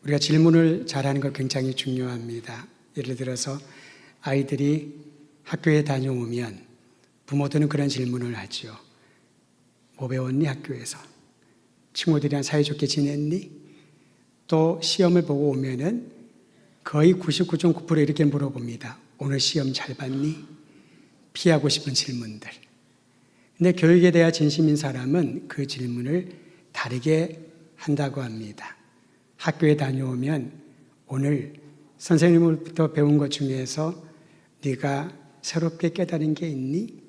우리가 질문을 잘하는 것 굉장히 중요합니다. 예를 들어서 아이들이 학교에 다녀오면 부모들은 그런 질문을 하죠. 뭐 배웠니 학교에서? 친구들이랑 사이좋게 지냈니? 또 시험을 보고 오면은 거의 99.9% 이렇게 물어봅니다. 오늘 시험 잘 봤니? 피하고 싶은 질문들. 근데 교육에 대한 진심인 사람은 그 질문을 다르게 한다고 합니다. 학교에 다녀오면 오늘 선생님으로부터 배운 것 중에서 네가 새롭게 깨달은 게 있니?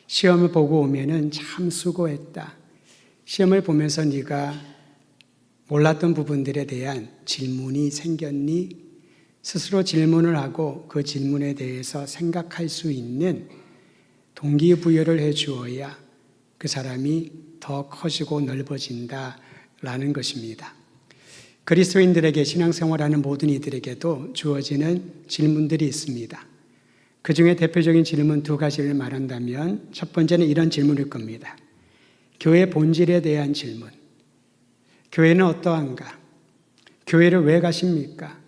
시험을 보고 오면은 참 수고했다. 시험을 보면서 네가 몰랐던 부분들에 대한 질문이 생겼니? 스스로 질문을 하고 그 질문에 대해서 생각할 수 있는 동기부여를 해 주어야 그 사람이 더 커지고 넓어진다라는 것입니다. 그리스도인들에게 신앙생활하는 모든 이들에게도 주어지는 질문들이 있습니다. 그 중에 대표적인 질문 두 가지를 말한다면 첫 번째는 이런 질문일 겁니다. 교회 본질에 대한 질문. 교회는 어떠한가? 교회를 왜 가십니까?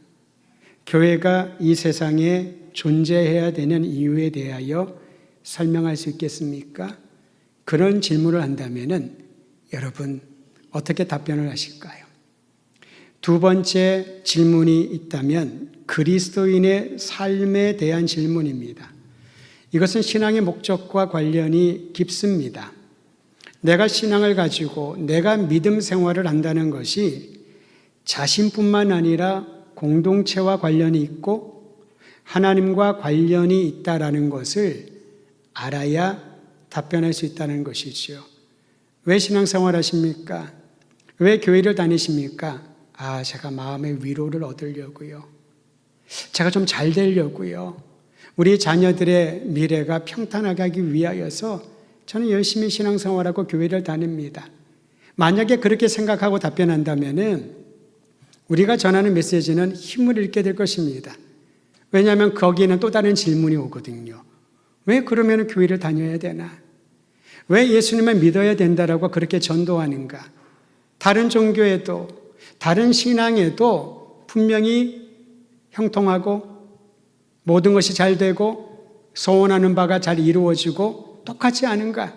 교회가 이 세상에 존재해야 되는 이유에 대하여 설명할 수 있겠습니까? 그런 질문을 한다면은 여러분 어떻게 답변을 하실까요? 두 번째 질문이 있다면 그리스도인의 삶에 대한 질문입니다. 이것은 신앙의 목적과 관련이 깊습니다. 내가 신앙을 가지고 내가 믿음 생활을 한다는 것이 자신뿐만 아니라 공동체와 관련이 있고 하나님과 관련이 있다라는 것을 알아야 답변할 수 있다는 것이지요. 왜 신앙생활 하십니까? 왜 교회를 다니십니까? 제가 마음의 위로를 얻으려고요. 제가 좀 잘 되려고요. 우리 자녀들의 미래가 평탄하게 하기 위하여서 저는 열심히 신앙생활하고 교회를 다닙니다. 만약에 그렇게 생각하고 답변한다면은 우리가 전하는 메시지는 힘을 잃게 될 것입니다. 왜냐하면 거기에는 또 다른 질문이 오거든요. 왜 그러면 교회를 다녀야 되나? 왜 예수님을 믿어야 된다라고 그렇게 전도하는가? 다른 종교에도 다른 신앙에도 분명히 형통하고 모든 것이 잘 되고 소원하는 바가 잘 이루어지고 똑같지 않은가?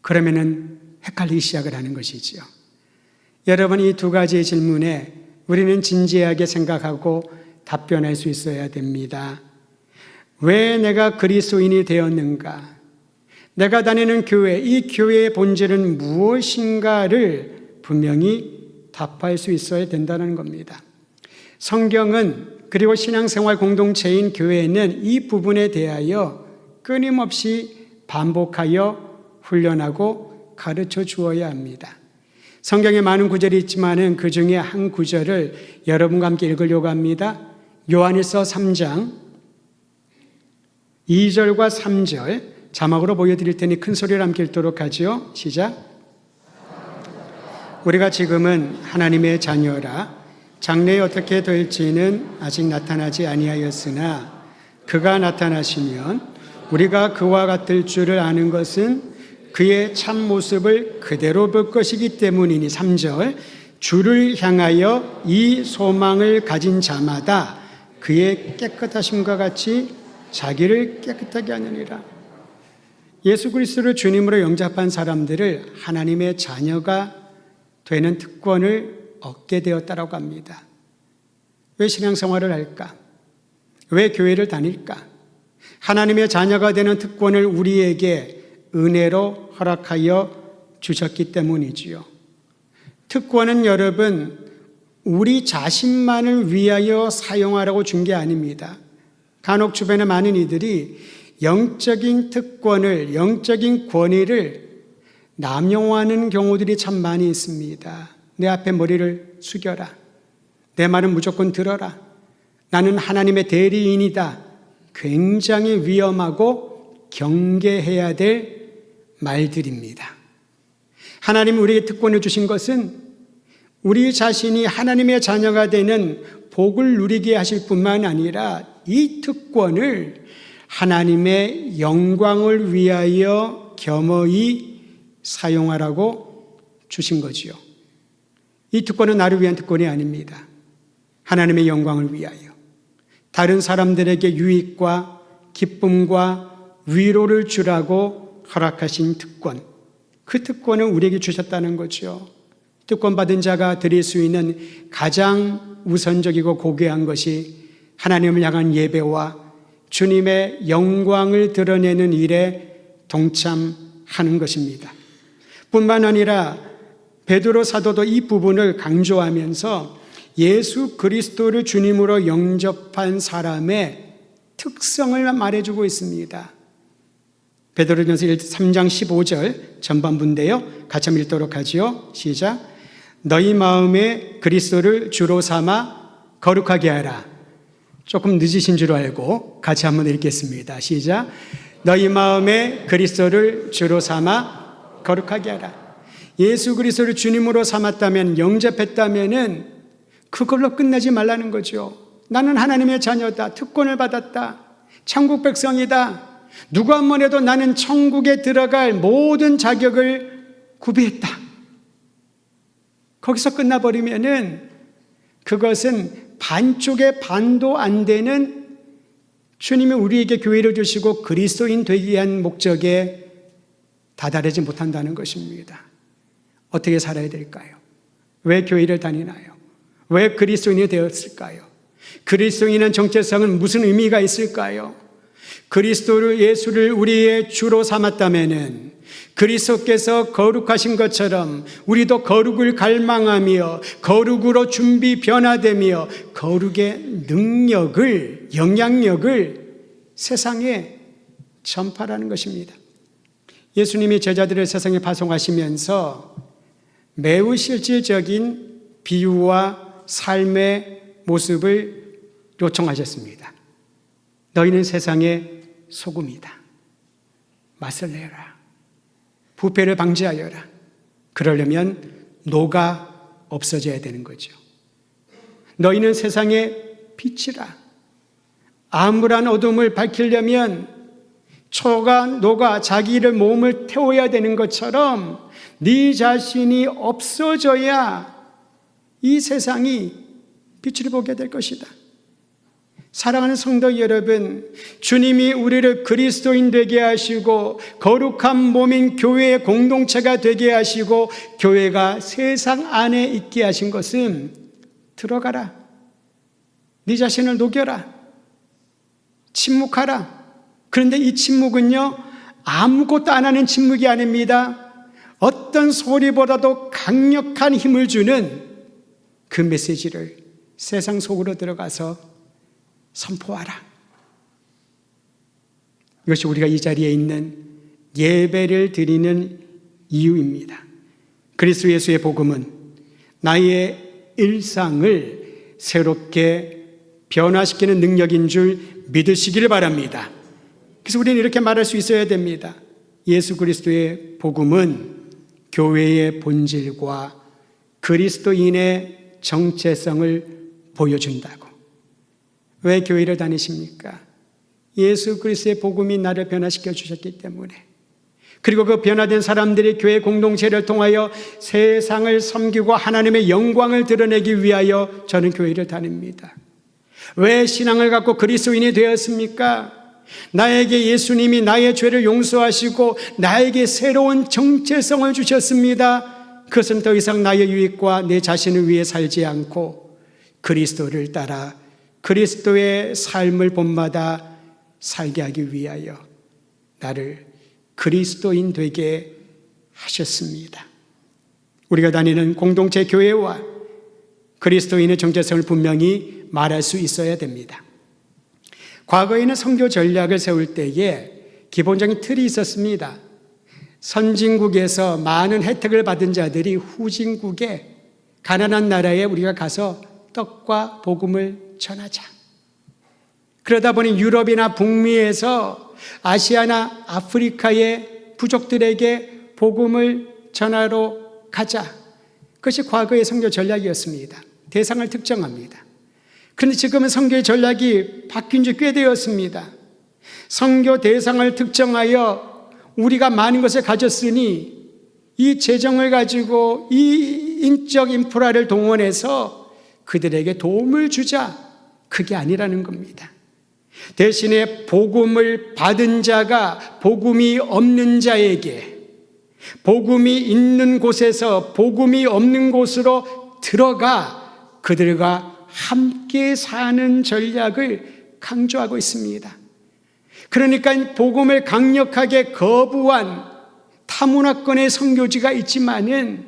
그러면은 헷갈리기 시작을 하는 것이지요. 여러분, 이 두 가지의 질문에 우리는 진지하게 생각하고 답변할 수 있어야 됩니다. 왜 내가 그리스도인이 되었는가? 내가 다니는 교회, 이 교회의 본질은 무엇인가를 분명히 답할 수 있어야 된다는 겁니다. 성경은 그리고 신앙생활 공동체인 교회는 이 부분에 대하여 끊임없이 반복하여 훈련하고 가르쳐 주어야 합니다. 성경에 많은 구절이 있지만 그 중에 한 구절을 여러분과 함께 읽으려고 합니다. 요한일서 3장 2절과 3절 자막으로 보여드릴 테니 큰 소리로 함께 읽도록 하죠. 시작. 우리가 지금은 하나님의 자녀라. 장래에 어떻게 될지는 아직 나타나지 아니하였으나 그가 나타나시면 우리가 그와 같을 줄을 아는 것은 그의 참모습을 그대로 볼 것이기 때문이니 3절 주를 향하여 이 소망을 가진 자마다 그의 깨끗하심과 같이 자기를 깨끗하게 하느니라. 예수 그리스도를 주님으로 영접한 사람들을 하나님의 자녀가 되는 특권을 얻게 되었다라고 합니다. 왜 신앙생활을 할까? 왜 교회를 다닐까? 하나님의 자녀가 되는 특권을 우리에게 은혜로 허락하여 주셨기 때문이지요. 특권은 여러분 우리 자신만을 위하여 사용하라고 준 게 아닙니다. 간혹 주변에 많은 이들이 영적인 특권을, 영적인 권위를 남용하는 경우들이 참 많이 있습니다. 내 앞에 머리를 숙여라. 내 말은 무조건 들어라. 나는 하나님의 대리인이다. 굉장히 위험하고 경계해야 될 말들입니다. 하나님이 우리에게 특권을 주신 것은 우리 자신이 하나님의 자녀가 되는 복을 누리게 하실 뿐만 아니라 이 특권을 하나님의 영광을 위하여 겸허히 사용하라고 주신 거지요. 이 특권은 나를 위한 특권이 아닙니다. 하나님의 영광을 위하여 다른 사람들에게 유익과 기쁨과 위로를 주라고 허락하신 특권, 그 특권을 우리에게 주셨다는 거죠. 특권 받은 자가 드릴 수 있는 가장 우선적이고 고귀한 것이 하나님을 향한 예배와 주님의 영광을 드러내는 일에 동참하는 것입니다. 뿐만 아니라 베드로 사도도 이 부분을 강조하면서 예수 그리스도를 주님으로 영접한 사람의 특성을 말해주고 있습니다. 베드로전서 3장 15절 전반부인데요. 같이 한번 읽도록 하지요. 시작. 너희 마음에 그리스도를 주로 삼아 거룩하게 하라. 조금 늦으신 줄 알고 같이 한번 읽겠습니다. 시작. 너희 마음에 그리스도를 주로 삼아 거룩하게 하라. 예수 그리스도를 주님으로 삼았다면, 영접했다면은 그걸로 끝내지 말라는 거죠. 나는 하나님의 자녀다. 특권을 받았다. 천국 백성이다. 누구 한 번 해도 나는 천국에 들어갈 모든 자격을 구비했다. 거기서 끝나버리면은 그것은 반쪽의 반도 안 되는 주님이 우리에게 교회를 주시고 그리스도인 되기 위한 목적에 다다르지 못한다는 것입니다. 어떻게 살아야 될까요? 왜 교회를 다니나요? 왜 그리스도인이 되었을까요? 그리스도인의 정체성은 무슨 의미가 있을까요? 그리스도를, 예수를 우리의 주로 삼았다면은 그리스도께서 거룩하신 것처럼 우리도 거룩을 갈망하며 거룩으로 준비 변화되며 거룩의 능력을, 영향력을 세상에 전파하는 것입니다. 예수님이 제자들을 세상에 파송하시면서 매우 실질적인 비유와 삶의 모습을 요청하셨습니다. 너희는 세상의 소금이다. 맛을 내라. 부패를 방지하여라. 그러려면 노가 없어져야 되는 거죠. 너희는 세상의 빛이라. 암울한 어둠을 밝히려면 초가 노가 자기를 몸을 태워야 되는 것처럼 네 자신이 없어져야 이 세상이 빛을 보게 될 것이다. 사랑하는 성도 여러분, 주님이 우리를 그리스도인 되게 하시고 거룩한 몸인 교회의 공동체가 되게 하시고 교회가 세상 안에 있게 하신 것은 들어가라. 네 자신을 녹여라. 침묵하라. 그런데 이 침묵은요, 아무것도 안 하는 침묵이 아닙니다. 어떤 소리보다도 강력한 힘을 주는 그 메시지를 세상 속으로 들어가서 선포하라. 이것이 우리가 이 자리에 있는 예배를 드리는 이유입니다. 그리스도 예수의 복음은 나의 일상을 새롭게 변화시키는 능력인 줄 믿으시기를 바랍니다. 그래서 우리는 이렇게 말할 수 있어야 됩니다. 예수 그리스도의 복음은 교회의 본질과 그리스도인의 정체성을 보여준다고. 왜 교회를 다니십니까? 예수 그리스도의 복음이 나를 변화시켜 주셨기 때문에. 그리고 그 변화된 사람들이 교회 공동체를 통하여 세상을 섬기고 하나님의 영광을 드러내기 위하여 저는 교회를 다닙니다. 왜 신앙을 갖고 그리스도인이 되었습니까? 나에게 예수님이 나의 죄를 용서하시고 나에게 새로운 정체성을 주셨습니다. 그것은 더 이상 나의 유익과 내 자신을 위해 살지 않고 그리스도를 따라 그리스도의 삶을 본마다 살게 하기 위하여 나를 그리스도인 되게 하셨습니다. 우리가 다니는 공동체 교회와 그리스도인의 정체성을 분명히 말할 수 있어야 됩니다. 과거에는 선교 전략을 세울 때에 기본적인 틀이 있었습니다. 선진국에서 많은 혜택을 받은 자들이 후진국에 가난한 나라에 우리가 가서 떡과 복음을 전하자. 그러다 보니 유럽이나 북미에서 아시아나 아프리카의 부족들에게 복음을 전하러 가자. 그것이 과거의 선교 전략이었습니다. 대상을 특정합니다. 그런데 지금은 선교의 전략이 바뀐 지 꽤 되었습니다. 선교 대상을 특정하여 우리가 많은 것을 가졌으니 이 재정을 가지고 이 인적 인프라를 동원해서 그들에게 도움을 주자, 그게 아니라는 겁니다. 대신에 복음을 받은 자가 복음이 없는 자에게, 복음이 있는 곳에서 복음이 없는 곳으로 들어가 그들과 함께 사는 전략을 강조하고 있습니다. 그러니까 복음을 강력하게 거부한 타문화권의 선교지가 있지만은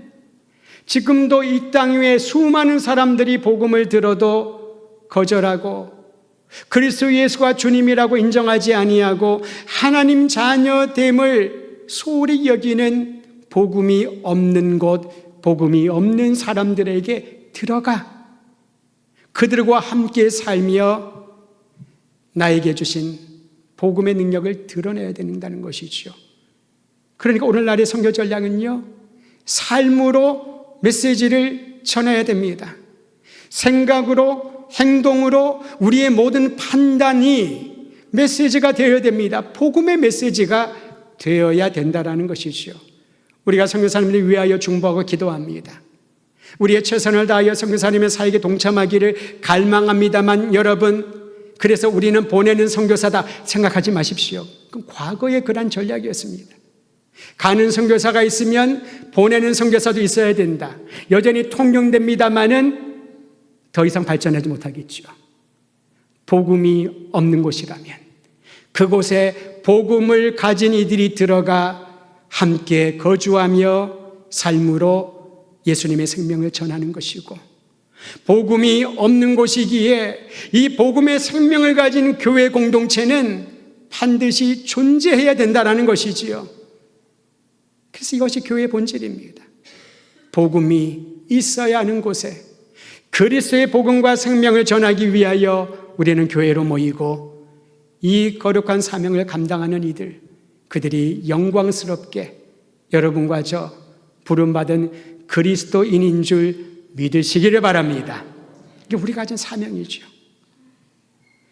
지금도 이 땅 위에 수많은 사람들이 복음을 들어도 거절하고 그리스도 예수가 주님이라고 인정하지 아니하고 하나님 자녀됨을 소홀히 여기는 복음이 없는 곳, 복음이 없는 사람들에게 들어가 그들과 함께 살며 나에게 주신 복음의 능력을 드러내야 된다는 것이죠. 그러니까 오늘날의 선교 전략은요, 삶으로 메시지를 전해야 됩니다. 생각으로, 행동으로 우리의 모든 판단이 메시지가 되어야 됩니다. 복음의 메시지가 되어야 된다는 것이죠. 우리가 선교사님을 위하여 중보하고 기도합니다. 우리의 최선을 다하여 선교사님의 사역에 동참하기를 갈망합니다만 여러분, 그래서 우리는 보내는 선교사다 생각하지 마십시오. 그건 과거의 그런 전략이었습니다. 가는 선교사가 있으면 보내는 선교사도 있어야 된다. 여전히 통용됩니다마는 더 이상 발전하지 못하겠죠. 복음이 없는 곳이라면 그곳에 복음을 가진 이들이 들어가 함께 거주하며 삶으로 예수님의 생명을 전하는 것이고, 복음이 없는 곳이기에 이 복음의 생명을 가진 교회 공동체는 반드시 존재해야 된다는 것이지요. 그래서 이것이 교회의 본질입니다. 복음이 있어야 하는 곳에 그리스도의 복음과 생명을 전하기 위하여 우리는 교회로 모이고 이 거룩한 사명을 감당하는 이들, 그들이 영광스럽게 여러분과 저 부름받은 그리스도인인 줄 믿으시기를 바랍니다. 이게 우리가 가진 사명이죠.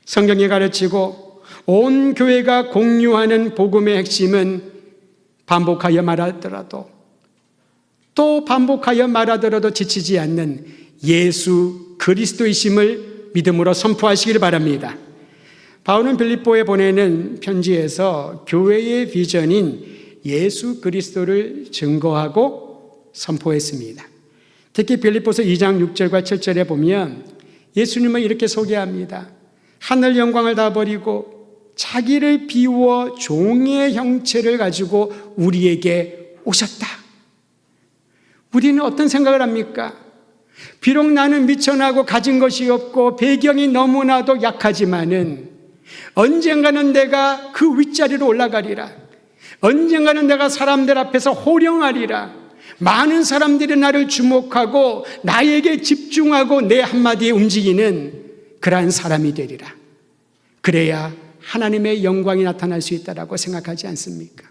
성경이 가르치고 온 교회가 공유하는 복음의 핵심은 반복하여 말하더라도 또 반복하여 말하더라도 지치지 않는 예수 그리스도이심을 믿음으로 선포하시길 바랍니다. 바울은 빌립보에 보내는 편지에서 교회의 비전인 예수 그리스도를 증거하고 선포했습니다. 특히 빌립보서 2장 6절과 7절에 보면 예수님을 이렇게 소개합니다. 하늘 영광을 다 버리고 자기를 비워 종의 형체를 가지고 우리에게 오셨다. 우리는 어떤 생각을 합니까? 비록 나는 미천하고 가진 것이 없고 배경이 너무나도 약하지만은 언젠가는 내가 그 윗자리로 올라가리라. 언젠가는 내가 사람들 앞에서 호령하리라. 많은 사람들이 나를 주목하고 나에게 집중하고 내 한마디에 움직이는 그러한 사람이 되리라. 그래야 하나님의 영광이 나타날 수 있다고 생각하지 않습니까?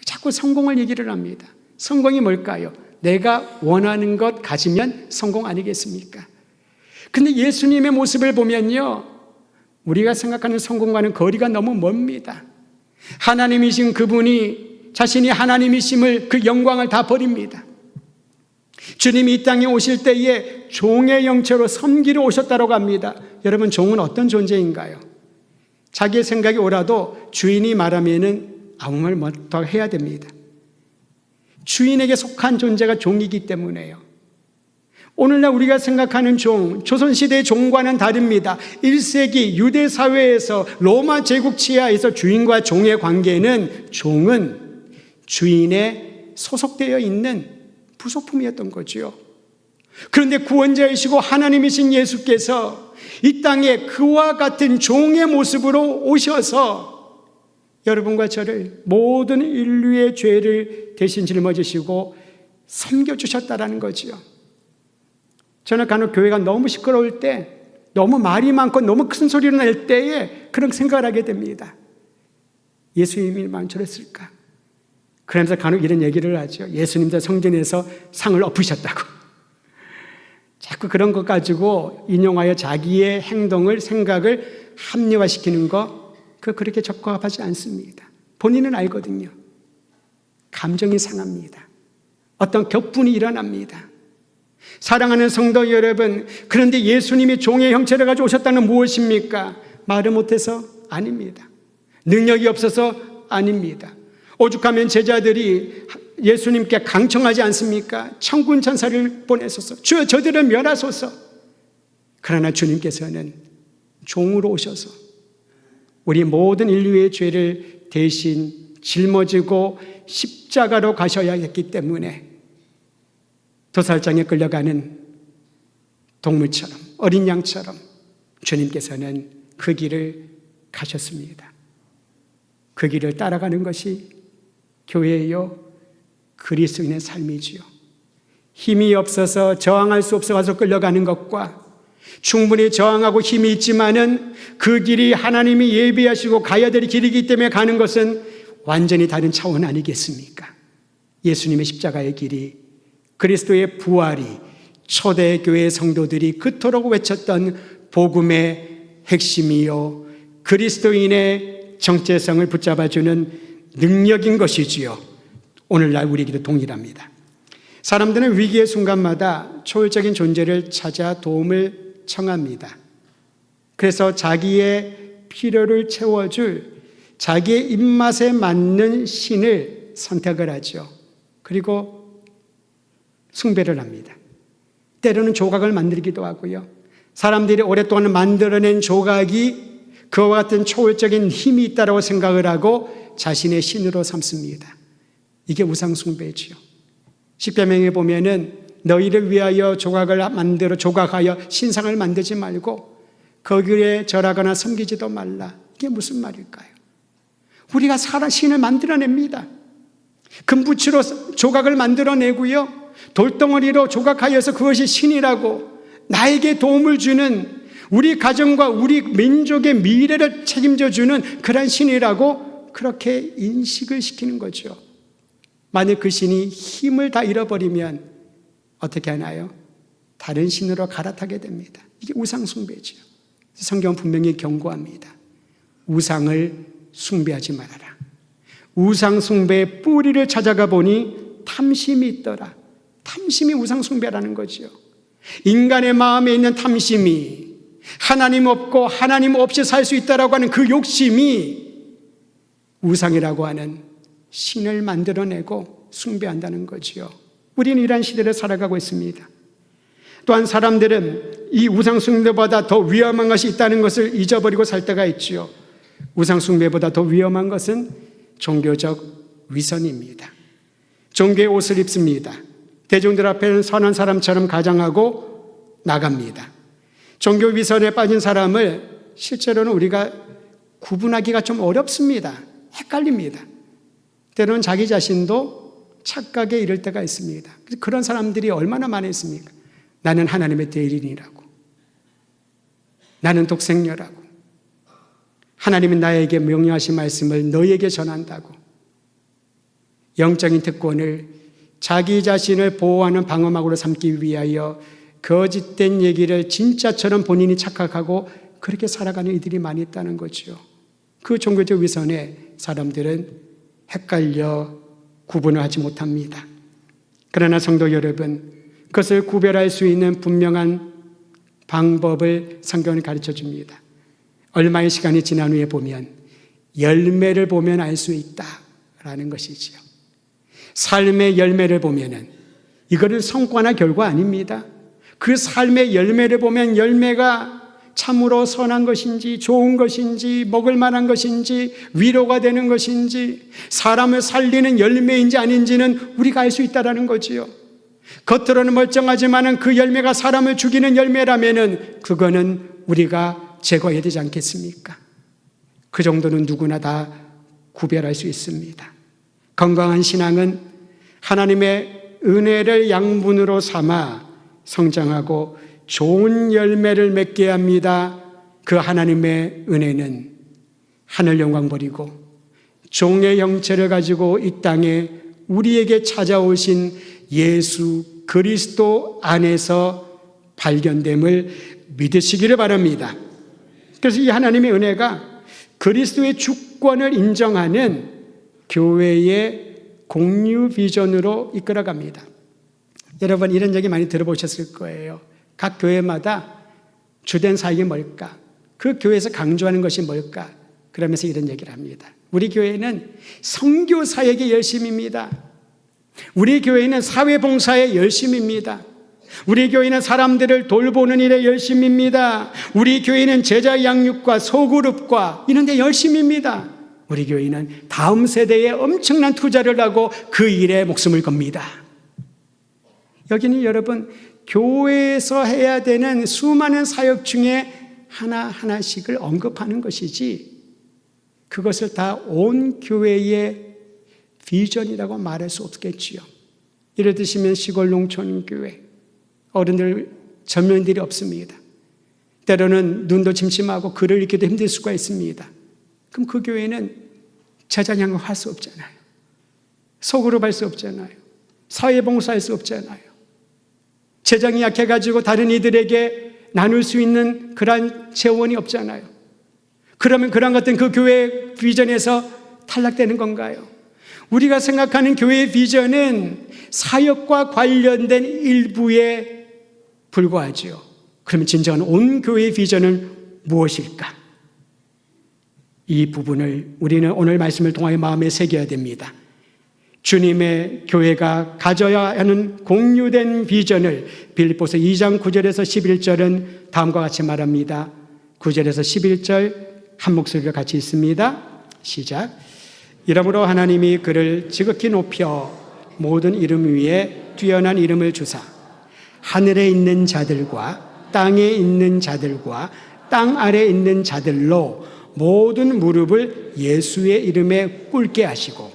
자꾸 성공을 얘기를 합니다. 성공이 뭘까요? 내가 원하는 것 가지면 성공 아니겠습니까? 근데 예수님의 모습을 보면요, 우리가 생각하는 성공과는 거리가 너무 멉니다. 하나님이신 그분이 자신이 하나님이심을, 그 영광을 다 버립니다. 주님이 이 땅에 오실 때에 종의 형체로 섬기러 오셨다고 합니다. 여러분, 종은 어떤 존재인가요? 자기의 생각이 옳아도 주인이 말하면은 아무 말 못 해야 됩니다. 주인에게 속한 존재가 종이기 때문에요. 오늘날 우리가 생각하는 종, 조선시대의 종과는 다릅니다. 1세기 유대 사회에서 로마 제국 치하에서 주인과 종의 관계는 종은 주인에 소속되어 있는 부속품이었던 거죠. 그런데 구원자이시고 하나님이신 예수께서 이 땅에 그와 같은 종의 모습으로 오셔서 여러분과 저를 모든 인류의 죄를 대신 짊어지시고 섬겨주셨다라는 거지요. 저는 간혹 교회가 너무 시끄러울 때, 너무 말이 많고 너무 큰 소리를 낼 때에 그런 생각을 하게 됩니다. 예수님이 저랬을까? 그러면서 간혹 이런 얘기를 하죠. 예수님도 성전에서 상을 엎으셨다고. 자꾸 그런 것 가지고 인용하여 자기의 행동을, 생각을 합리화시키는 거, 그렇게 적합하지 않습니다. 본인은 알거든요. 감정이 상합니다. 어떤 격분이 일어납니다. 사랑하는 성도 여러분, 그런데 예수님이 종의 형체를 가지고 오셨다는 무엇입니까? 말을 못해서? 아닙니다. 능력이 없어서? 아닙니다. 오죽하면 제자들이 예수님께 강청하지 않습니까? 천군 천사를 보내소서, 주여 저들을 멸하소서. 그러나 주님께서는 종으로 오셔서 우리 모든 인류의 죄를 대신 짊어지고 십자가로 가셔야 했기 때문에 도살장에 끌려가는 동물처럼, 어린 양처럼 주님께서는 그 길을 가셨습니다. 그 길을 따라가는 것이 교회요, 그리스도인의 삶이지요. 힘이 없어서 저항할 수 없어서 끌려가는 것과 충분히 저항하고 힘이 있지만은 그 길이 하나님이 예비하시고 가야 될 길이기 때문에 가는 것은 완전히 다른 차원 아니겠습니까? 예수님의 십자가의 길이, 그리스도의 부활이 초대교회 성도들이 그토록 외쳤던 복음의 핵심이요, 그리스도인의 정체성을 붙잡아주는 능력인 것이지요. 오늘날 우리에게도 동일합니다. 사람들은 위기의 순간마다 초월적인 존재를 찾아 도움을 청합니다. 그래서 자기의 필요를 채워줄 자기의 입맛에 맞는 신을 선택을 하죠. 그리고 숭배를 합니다. 때로는 조각을 만들기도 하고요. 사람들이 오랫동안 만들어낸 조각이 그와 같은 초월적인 힘이 있다고 생각을 하고 자신의 신으로 삼습니다. 이게 우상숭배지요. 십계명에 보면은 너희를 위하여 조각을 만들어 조각하여 신상을 만들지 말고 거기에 절하거나 섬기지도 말라. 이게 무슨 말일까요? 우리가 신을 만들어냅니다. 금붙이로 조각을 만들어내고요, 돌덩어리로 조각하여서 그것이 신이라고 나에게 도움을 주는, 우리 가정과 우리 민족의 미래를 책임져 주는 그런 신이라고 그렇게 인식을 시키는 거죠. 만약 그 신이 힘을 다 잃어버리면 어떻게 하나요? 다른 신으로 갈아타게 됩니다. 이게 우상숭배죠. 성경은 분명히 경고합니다. 우상을 숭배하지 말아라. 우상숭배의 뿌리를 찾아가 보니 탐심이 있더라. 탐심이 우상숭배라는 거죠. 인간의 마음에 있는 탐심이, 하나님 없고 하나님 없이 살 수 있다라고 하는 그 욕심이 우상이라고 하는 신을 만들어내고 숭배한다는 거지요. 우리는 이러한 시대를 살아가고 있습니다. 또한 사람들은 이 우상숭배보다 더 위험한 것이 있다는 것을 잊어버리고 살 때가 있지요. 우상숭배보다 더 위험한 것은 종교적 위선입니다. 종교의 옷을 입습니다. 대중들 앞에는 선한 사람처럼 가장하고 나갑니다. 종교 위선에 빠진 사람을 실제로는 우리가 구분하기가 좀 어렵습니다. 헷갈립니다. 때로는 자기 자신도 착각에 이를 때가 있습니다. 그런 사람들이 얼마나 많이 있습니까? 나는 하나님의 대리인이라고, 나는 독생녀라고, 하나님은 나에게 명령하신 말씀을 너희에게 전한다고, 영적인 특권을 자기 자신을 보호하는 방어막으로 삼기 위하여 거짓된 얘기를 진짜처럼 본인이 착각하고 그렇게 살아가는 이들이 많이 있다는 거죠. 그 종교적 위선에 사람들은 헷갈려 구분을 하지 못합니다. 그러나 성도 여러분, 그것을 구별할 수 있는 분명한 방법을 성경은 가르쳐 줍니다. 얼마의 시간이 지난 후에 보면 열매를 보면 알 수 있다라는 것이지요. 삶의 열매를 보면은 이거는 성과나 결과 아닙니다. 그 삶의 열매를 보면 열매가 참으로 선한 것인지 좋은 것인지 먹을 만한 것인지 위로가 되는 것인지 사람을 살리는 열매인지 아닌지는 우리가 알 수 있다는 거지요. 겉으로는 멀쩡하지만 그 열매가 사람을 죽이는 열매라면 그거는 우리가 제거해야 되지 않겠습니까? 그 정도는 누구나 다 구별할 수 있습니다. 건강한 신앙은 하나님의 은혜를 양분으로 삼아 성장하고 좋은 열매를 맺게 합니다. 그 하나님의 은혜는 하늘 영광 버리고 종의 형체를 가지고 이 땅에 우리에게 찾아오신 예수 그리스도 안에서 발견됨을 믿으시기를 바랍니다. 그래서 이 하나님의 은혜가 그리스도의 주권을 인정하는 교회의 공유 비전으로 이끌어갑니다. 여러분 이런 얘기 많이 들어보셨을 거예요. 각 교회마다 주된 사역이 뭘까? 그 교회에서 강조하는 것이 뭘까? 그러면서 이런 얘기를 합니다. 우리 교회는 선교 사역의 열심입니다. 우리 교회는 사회봉사의 열심입니다. 우리 교회는 사람들을 돌보는 일에 열심입니다. 우리 교회는 제자 양육과 소그룹과 이런 데 열심입니다. 우리 교회는 다음 세대에 엄청난 투자를 하고 그 일에 목숨을 겁니다. 여기는 여러분 교회에서 해야 되는 수많은 사역 중에 하나하나씩을 언급하는 것이지 그것을 다 온 교회의 비전이라고 말할 수 없겠지요. 예를 드시면 시골 농촌 교회, 어른들, 전면들이 없습니다. 때로는 눈도 침침하고 글을 읽기도 힘들 수가 있습니다. 그럼 그 교회는 제자양을 할 수 없잖아요. 소그룹 할 수 없잖아요. 사회봉사할 수 없잖아요. 재정이 약해가지고 다른 이들에게 나눌 수 있는 그러한 재원이 없잖아요. 그러면 그런 것들은 그 교회의 비전에서 탈락되는 건가요? 우리가 생각하는 교회의 비전은 사역과 관련된 일부에 불과하지요. 그러면 진정한 온 교회의 비전은 무엇일까? 이 부분을 우리는 오늘 말씀을 통하여 마음에 새겨야 됩니다. 주님의 교회가 가져야 하는 공유된 비전을 빌립보서 2장 9절에서 11절은 다음과 같이 말합니다. 9절에서 11절 한 목소리로 같이 있습니다. 시작. 이러므로 하나님이 그를 지극히 높여 모든 이름 위에 뛰어난 이름을 주사 하늘에 있는 자들과 땅에 있는 자들과 땅 아래에 있는 자들로 모든 무릎을 예수의 이름에 꿇게 하시고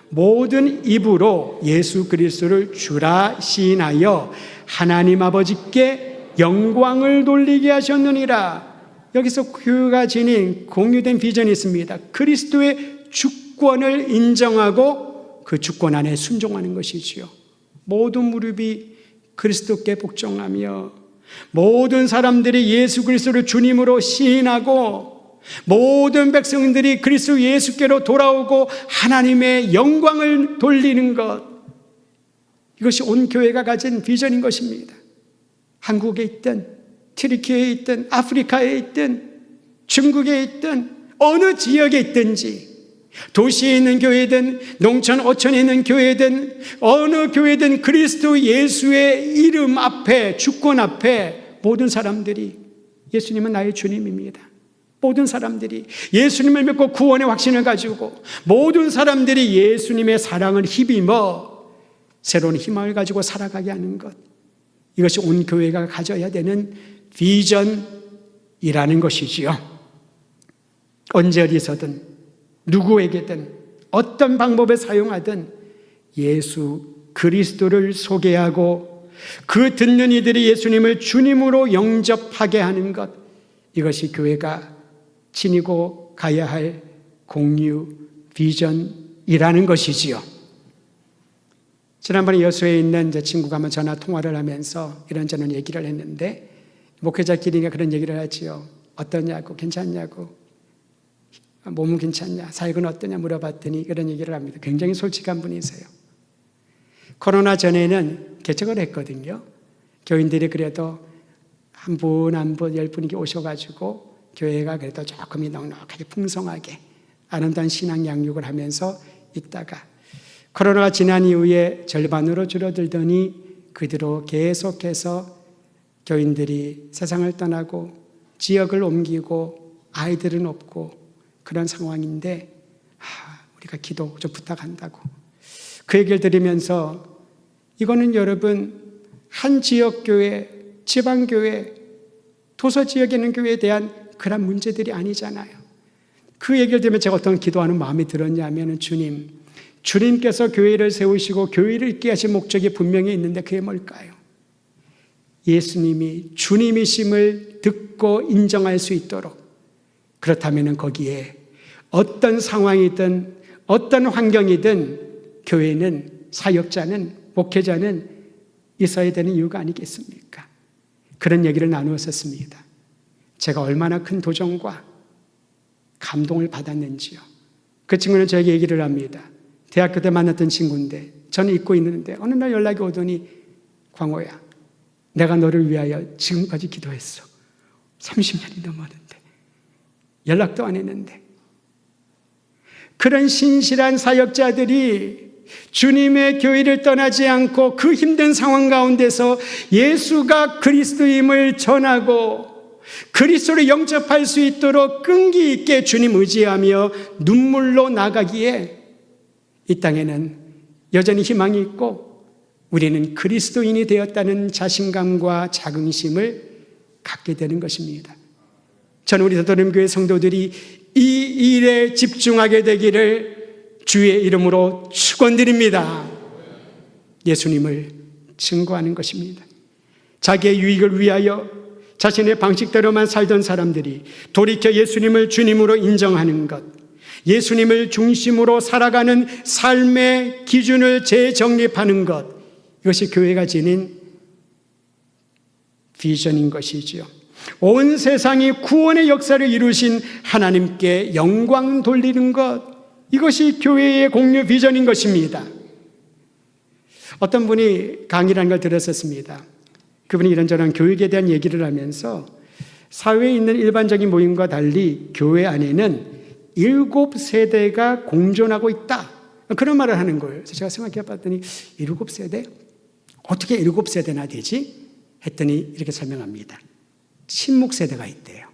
모든 입으로 예수 그리스도를 주라 시인하여 하나님 아버지께 영광을 돌리게 하셨느니라. 여기서 교회가 지닌 공유된 비전이 있습니다. 그리스도의 주권을 인정하고 그 주권 안에 순종하는 것이지요. 모든 무릎이 그리스도께 복종하며 모든 사람들이 예수 그리스도를 주님으로 시인하고 모든 백성들이 그리스도 예수께로 돌아오고 하나님의 영광을 돌리는 것, 이것이 온 교회가 가진 비전인 것입니다. 한국에 있든 튀르키예에 있든 아프리카에 있든 중국에 있든 어느 지역에 있든지 도시에 있는 교회든 농촌 어촌에 있는 교회든 어느 교회든 그리스도 예수의 이름 앞에 주권 앞에 모든 사람들이 예수님은 나의 주님입니다. 모든 사람들이 예수님을 믿고 구원의 확신을 가지고 모든 사람들이 예수님의 사랑을 힘입어 새로운 희망을 가지고 살아가게 하는 것, 이것이 온 교회가 가져야 되는 비전이라는 것이지요. 언제 어디서든 누구에게든 어떤 방법을 사용하든 예수 그리스도를 소개하고 그 듣는 이들이 예수님을 주님으로 영접하게 하는 것, 이것이 교회가 지니고 가야 할 공유 비전이라는 것이지요. 지난번에 여수에 있는 제 친구가 한번 전화 통화를 하면서 이런저런 얘기를 했는데 목회자끼리 그런 얘기를 하지요. 어떠냐고, 괜찮냐고, 몸은 괜찮냐, 사역은 어떠냐 물어봤더니 그런 얘기를 합니다. 굉장히 솔직한 분이세요. 코로나 전에는 개척을 했거든요. 교인들이 그래도 한 분 한 분 10분이 오셔가지고 교회가 그래도 조금이 넉넉하게 풍성하게 아름다운 신앙 양육을 하면서 있다가 코로나가 지난 이후에 절반으로 줄어들더니 그 뒤로 계속해서 교인들이 세상을 떠나고 지역을 옮기고 아이들은 없고 그런 상황인데 우리가 기도 좀 부탁한다고 그 얘기를 들으면서 이거는 여러분 한 지역교회, 지방교회, 도서지역에 있는 교회에 대한 그런 문제들이 아니잖아요. 그 얘기를 들으면 제가 어떤 기도하는 마음이 들었냐면 주님께서 교회를 세우시고 교회를 있게 하신 목적이 분명히 있는데 그게 뭘까요? 예수님이 주님이심을 듣고 인정할 수 있도록, 그렇다면 거기에 어떤 상황이든 어떤 환경이든 교회는, 사역자는, 목회자는 있어야 되는 이유가 아니겠습니까? 그런 얘기를 나누었었습니다. 제가 얼마나 큰 도전과 감동을 받았는지요. 그 친구는 저에게 얘기를 합니다. 대학교 때 만났던 친구인데 저는 잊고 있는데 어느 날 연락이 오더니 광호야, 내가 너를 위하여 지금까지 기도했어. 30년이 넘었는데 연락도 안 했는데. 그런 신실한 사역자들이 주님의 교회를 떠나지 않고 그 힘든 상황 가운데서 예수가 그리스도임을 전하고 그리스도를 영접할 수 있도록 끈기 있게 주님 의지하며 눈물로 나가기에 이 땅에는 여전히 희망이 있고 우리는 그리스도인이 되었다는 자신감과 자긍심을 갖게 되는 것입니다. 저는 우리 더도림교회 성도들이 이 일에 집중하게 되기를 주의 이름으로 축원드립니다. 예수님을 증거하는 것입니다. 자기의 유익을 위하여 자신의 방식대로만 살던 사람들이 돌이켜 예수님을 주님으로 인정하는 것, 예수님을 중심으로 살아가는 삶의 기준을 재정립하는 것, 이것이 교회가 지닌 비전인 것이지요. 온 세상이 구원의 역사를 이루신 하나님께 영광 돌리는 것, 이것이 교회의 공유 비전인 것입니다. 어떤 분이 강의라는 걸 들었었습니다. 그분이 이런저런 교육에 대한 얘기를 하면서 사회에 있는 일반적인 모임과 달리 교회 안에는 7세대가 공존하고 있다, 그런 말을 하는 거예요. 그래서 제가 생각해 봤더니 7세대? 어떻게 7세대나 되지? 했더니 이렇게 설명합니다. 침묵세대가 있대요.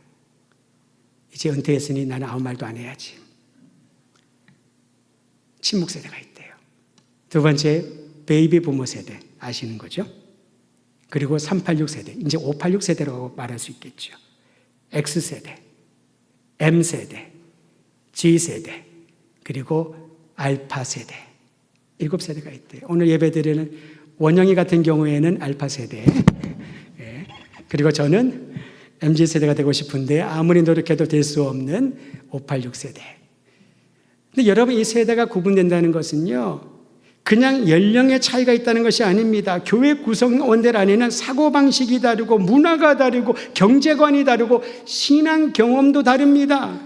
이제 은퇴했으니 나는 아무 말도 안 해야지. 침묵세대가 있대요. 두 번째, 베이비 부모 세대 아시는 거죠? 그리고 386세대, 이제 586세대라고 말할 수 있겠죠. X세대, M세대, G세대, 그리고 알파세대, 7세대가 있대요. 오늘 예배드리는 원영이 같은 경우에는 알파세대, 예. 그리고 저는 MZ세대가 되고 싶은데 아무리 노력해도 될 수 없는 586세대. 근데 여러분, 이 세대가 구분된다는 것은요, 그냥 연령의 차이가 있다는 것이 아닙니다. 교회 구성원들 안에는 사고방식이 다르고 문화가 다르고 경제관이 다르고 신앙 경험도 다릅니다.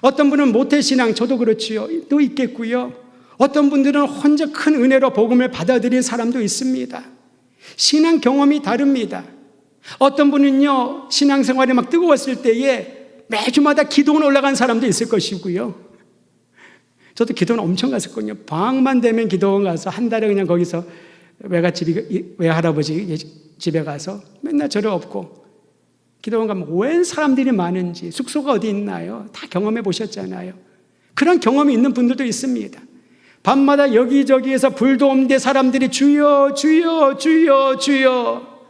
어떤 분은 모태신앙, 저도 그렇지요. 또 있겠고요. 어떤 분들은 혼자 큰 은혜로 복음을 받아들인 사람도 있습니다. 신앙 경험이 다릅니다. 어떤 분은요, 신앙생활이 막 뜨거웠을 때에 매주마다 기도원 올라간 사람도 있을 것이고요. 저도 기도원 엄청 갔었거든요. 방학만 되면 기도원 가서 한 달에 그냥 거기서 외할아버지 집에 가서 맨날 절에 없고 기도원 가면 웬 사람들이 많은지, 숙소가 어디 있나요? 다 경험해 보셨잖아요. 그런 경험이 있는 분들도 있습니다. 밤마다 여기저기에서 불도 없는데 사람들이 주여 주여 주여 주여,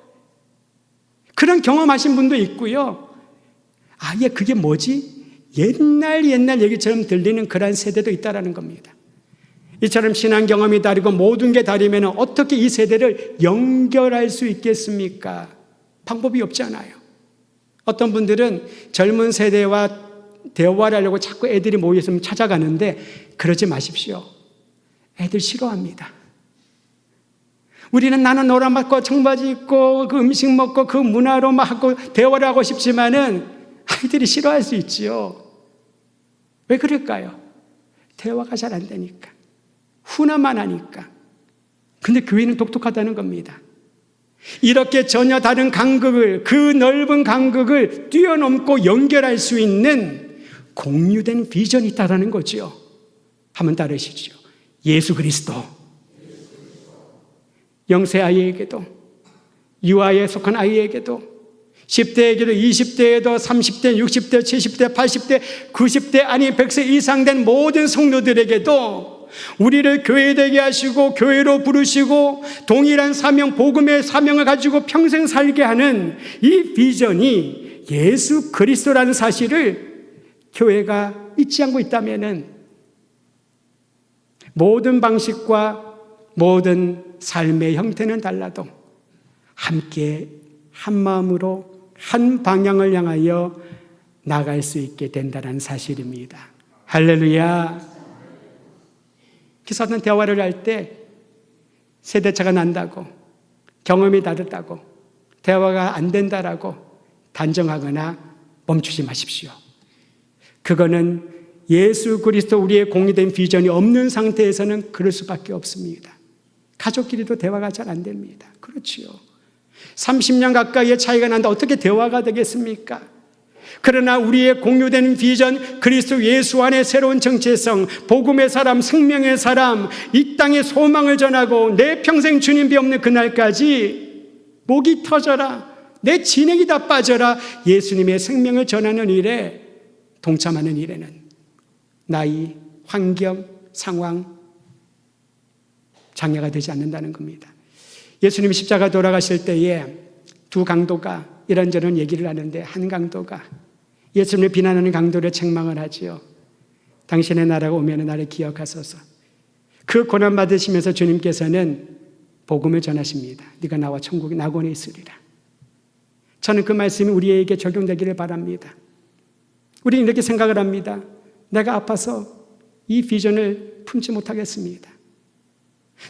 그런 경험하신 분도 있고요. 아예 그게 뭐지? 옛날 얘기처럼 들리는 그런 세대도 있다라는 겁니다. 이처럼 신앙 경험이 다르고 모든 게 다르면 어떻게 이 세대를 연결할 수 있겠습니까? 방법이 없잖아요. 어떤 분들은 젊은 세대와 대화를 하려고 자꾸 애들이 모였으면 찾아가는데 그러지 마십시오. 애들 싫어합니다. 우리는 나는 노란 맞고 청바지 입고 그 음식 먹고 그 문화로 막 하고 대화를 하고 싶지만은 아이들이 싫어할 수 있지요. 왜 그럴까요? 대화가 잘 안 되니까, 훈화만 하니까. 근데 교회는 독특하다는 겁니다. 이렇게 전혀 다른 간극을, 그 넓은 간극을 뛰어넘고 연결할 수 있는 공유된 비전이 있다는 거죠. 한번 따르시죠. 예수 그리스도. 영세 아이에게도, 유아에 속한 아이에게도, 10대에게도, 20대에도, 30대, 60대, 70대, 80대, 90대, 아니 100세 이상 된 모든 성도들에게도 우리를 교회되게 하시고 교회로 부르시고 동일한 사명, 복음의 사명을 가지고 평생 살게 하는 이 비전이 예수 그리스도라는 사실을 교회가 잊지 않고 있다면은 모든 방식과 모든 삶의 형태는 달라도 함께 한 마음으로 한 방향을 향하여 나갈 수 있게 된다는 사실입니다. 할렐루야. 그래서 어떤 대화를 할 때 세대차가 난다고, 경험이 다르다고, 대화가 안 된다라고 단정하거나 멈추지 마십시오. 그거는 예수 그리스도 우리의 공유된 비전이 없는 상태에서는 그럴 수밖에 없습니다. 가족끼리도 대화가 잘 안 됩니다. 그렇지요. 30년 가까이의 차이가 난다 어떻게 대화가 되겠습니까? 그러나 우리의 공유되는 비전, 그리스도 예수 안의 새로운 정체성, 복음의 사람, 생명의 사람, 이 땅에 소망을 전하고 내 평생 주님 비 없는 그날까지 목이 터져라, 내 진액이 다 빠져라, 예수님의 생명을 전하는 일에 동참하는 일에는 나이, 환경, 상황 장애가 되지 않는다는 겁니다. 예수님이 십자가 돌아가실 때에 두 강도가 이런저런 얘기를 하는데 한 강도가 예수님을 비난하는 강도를 책망을 하지요. 당신의 나라가 오면 나를 기억하소서. 그 고난 받으시면서 주님께서는 복음을 전하십니다. 네가 나와 천국의 낙원에 있으리라. 저는 그 말씀이 우리에게 적용되기를 바랍니다. 우리는 이렇게 생각을 합니다. 내가 아파서 이 비전을 품지 못하겠습니다.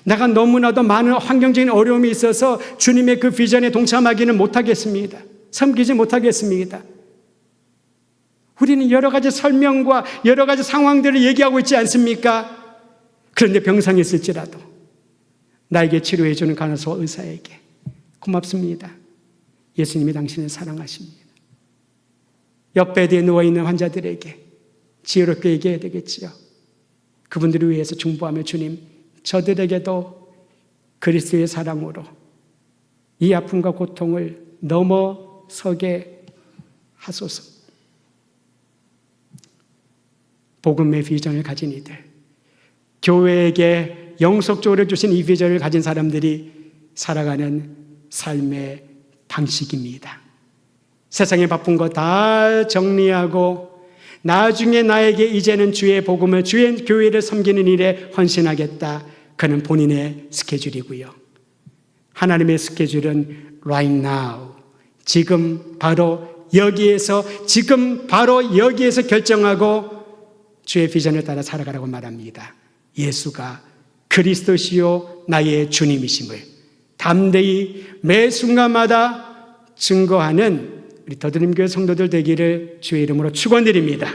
내가 너무나도 많은 환경적인 어려움이 있어서 주님의 그 비전에 동참하기는 못하겠습니다. 섬기지 못하겠습니다. 우리는 여러 가지 설명과 여러 가지 상황들을 얘기하고 있지 않습니까? 그런데 병상에 있을지라도 나에게 치료해 주는 간호사 의사에게 고맙습니다. 예수님이 당신을 사랑하십니다. 옆베드에 누워있는 환자들에게 지혜롭게 얘기해야 되겠지요. 그분들을 위해서 중보하며 주님, 저들에게도 그리스도의 사랑으로 이 아픔과 고통을 넘어서게 하소서. 복음의 비전을 가진 이들, 교회에게 영속적으로 주신 이 비전을 가진 사람들이 살아가는 삶의 방식입니다. 세상의 바쁜 거 다 정리하고 나중에 나에게 이제는 주의 복음을, 주의 교회를 섬기는 일에 헌신하겠다. 그는 본인의 스케줄이고요. 하나님의 스케줄은 right now, 지금 바로 여기에서, 지금 바로 여기에서 결정하고 주의 비전을 따라 살아가라고 말합니다. 예수가 그리스도시요 나의 주님이심을 담대히 매 순간마다 증거하는 우리 더드림교회 성도들 되기를 주의 이름으로 축원드립니다.